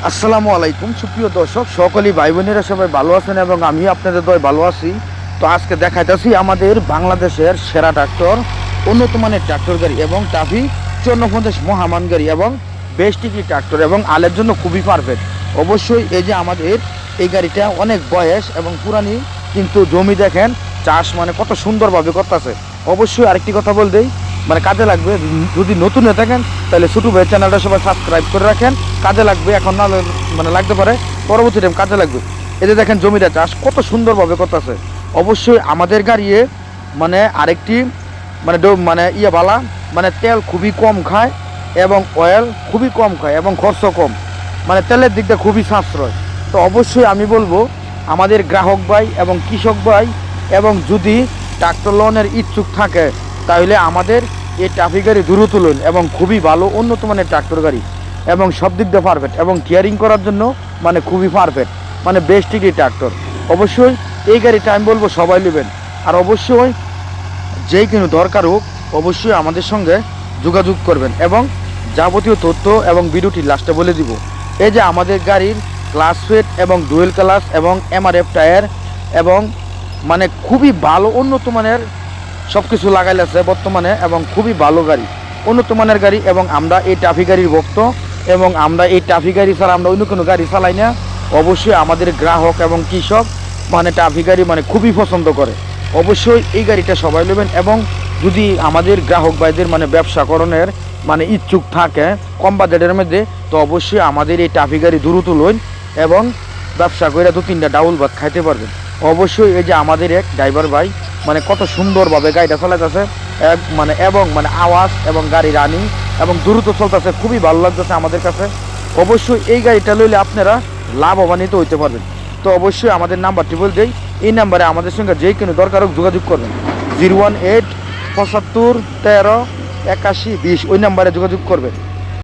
আসসালামু আলাইকুম সুপ্রিয় দর্শক, সকলেই ভাই বোনেরা সবাই ভালো আছেন এবং আমি আপনাদের দয় ভালো আছি। তো আজকে দেখাইতেছি আমাদের বাংলাদেশের সেরা ট্রাক্টর, উন্নত মানের ট্রাক্টর গাড়ি এবং টাফি 54 মহামান গাড়ি এবং বেশ টিকি ট্রাক্টর এবং আলের জন্য খুবই পারফেক্ট। অবশ্যই এই যে আমাদের এই গাড়িটা অনেক বয়স এবং পুরানি, কিন্তু জমি দেখেন চাষ মানে কত সুন্দরভাবে করতেছে। অবশ্যই আরেকটি কথা বলতেই মানে কাজে লাগবে, যদি নতুন হয়ে থাকেন তাহলে ছোটো ভাইয়ের চ্যানেলটা সবাই সাবস্ক্রাইব করে রাখেন, কাজে লাগবে। এখন না মানে লাগতে পারে, পরবর্তী টাইম কাজে লাগবে। এতে দেখেন জমিটা চাষ কত সুন্দরভাবে করতেছে। অবশ্যই আমাদের গাড়িয়ে মানে আরেকটি মানে মানে বালা মানে তেল খুবই কম খায় এবং অয়েল খুবই কম খায় এবং খরচ কম, মানে তেলের দিকটা খুবই সাশ্রয়। তো অবশ্যই আমি বলবো আমাদের গ্রাহক ভাই এবং কৃষক ভাই এবং যদি ট্রাক্টর লোনের ইচ্ছুক থাকে তাহলে আমাদের এই টাফি গাড়ি দূরে তুলুন এবং খুবই ভালো উন্নত মানের ট্রাক্টর গাড়ি এবং সব দিক দিয়ে পারফেক্ট এবং কেয়ারিং করার জন্য মানে খুবই পারফেক্ট, মানে বেস্ট একটি ট্রাক্টর। অবশ্যই এই গাড়িটা আমি বলবো সবাই নেবেন। আর অবশ্যই যেই কোনো দরকার হোক অবশ্যই আমাদের সঙ্গে যোগাযোগ করবেন এবং যাবতীয় তথ্য এবং ভিডিওটি লাস্টে বলে দিব। এই যে আমাদের গাড়ির ক্লাস ফেট এবং ডুয়েল ক্লাস এবং এমআরএফ টায়ার এবং মানে খুবই ভালো উন্নত মানের সব কিছু লাগাইলেছে বর্তমানে এবং খুবই ভালো গাড়ি, উন্নত মানের গাড়ি। এবং আমরা এই টাফি গাড়ির ভক্ত এবং আমরা এই টাফি গাড়ি ছাড়া আমরা অন্য কোনো গাড়ি চালাই না। অবশ্যই আমাদের গ্রাহক এবং কৃষক মানে টাফি গাড়ি মানে খুবই পছন্দ করে। অবশ্যই এই গাড়িটা সবাই নেবেন এবং যদি আমাদের গ্রাহক ভাইদের মানে ব্যবসাকরণের মানে ইচ্ছুক থাকে কম বাজেটের মধ্যে, তো অবশ্যই আমাদের এই টাফি গাড়ি দ্রুত লইন এবং ব্যবসা করে 2-3টা ডাউল ভাত খাইতে পারবেন। অবশ্যই এই যে আমাদের এক ড্রাইভার ভাই মানে কত সুন্দরভাবে গাড়িটা চালাইতেছে মানে এবং মানে আওয়াজ এবং গাড়ি রানিং এবং দ্রুত চলতেছে, খুবই ভালো লাগতেছে আমাদের কাছে। অবশ্যই এই গাড়িটা লইলে আপনারা লাভবান্বিত হইতে পারবেন। তো অবশ্যই আমাদের নাম্বারটি বলতেই এই নাম্বারে আমাদের সঙ্গে যে কোনো দরকার হোক যোগাযোগ করবেন 018 75 13 81 20, ওই নাম্বারে যোগাযোগ করবেন।